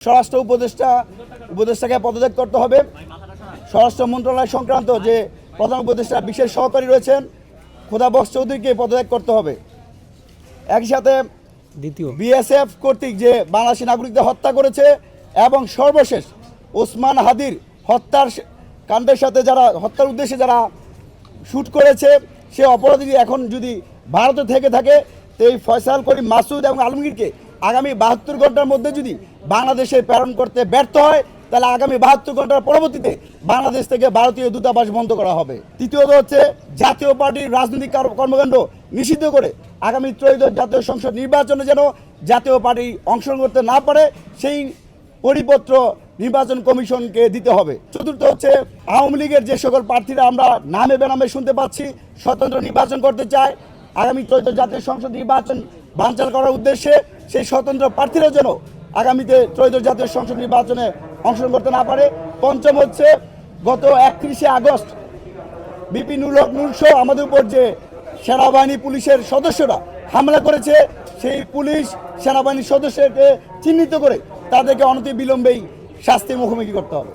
স্বরাষ্ট্র উপদেষ্টাকে পদত্যাগ করতে হবে। স্বরাষ্ট্র মন্ত্রণালয় সংক্রান্ত যে প্রধান উপদেষ্টা বিশেষ সহকারী রয়েছেন খোদাবক্স চৌধুরীকে পদত্যাগ করতে হবে। একই সাথে বিএসএফ কর্তৃক যে বাংলাদেশি নাগরিকদের হত্যা করেছে এবং সর্বশেষ ওসমান হাদির হত্যার কাণ্ডের সাথে যারা হত্যার উদ্দেশ্যে যারা শ্যুট করেছে সে অপরাধী এখন যদি ভারতে থেকে থাকে তো এই ফয়সাল করিম মাসুদ এবং আলমগীরকে আগামী ৭২ ঘন্টার মধ্যে যদি বাংলাদেশে প্রেরণ করতে ব্যর্থ হয় তাহলে আগামী ৭২ ঘন্টার পরবর্তীতে বাংলাদেশ থেকে ভারতীয় দূতাবাস বন্ধ করা হবে। তৃতীয়ত হচ্ছে জাতীয় পার্টির রাজনৈতিক কর্মকাণ্ড নিষিদ্ধ করে আগামী ত্রয়োদশ জাতীয় সংসদ নির্বাচনে যেন জাতীয় পার্টি অংশগ্রহণ করতে না পারে সেই পরিপত্র নির্বাচন কমিশনকে দিতে হবে। চতুর্থ হচ্ছে আওয়ামী লীগের যে সকল প্রার্থীরা আমরা নামে বেনামে শুনতে পাচ্ছি স্বতন্ত্র নির্বাচন করতে চায়, আগামী ত্রয়োদশ জাতীয় সংসদ নির্বাচন বানচাল করার উদ্দেশ্যে সেই স্বতন্ত্র প্রার্থীরা যেন আগামীতে ত্রয়োদশ জাতীয় সংসদ নির্বাচনে অংশগ্রহণ করতে না পারে। পঞ্চম হচ্ছে গত 31শে আগস্ট বিপিনুল হক নূর সহ আমাদের উপর যে সেনাবাহিনী পুলিশের সদস্যরা হামলা করেছে সেই পুলিশ সেনাবাহিনীর সদস্যকে চিহ্নিত করে তাদেরকে অনতিবিলম্বেই শাস্তির মুখোমুখি করতে হবে।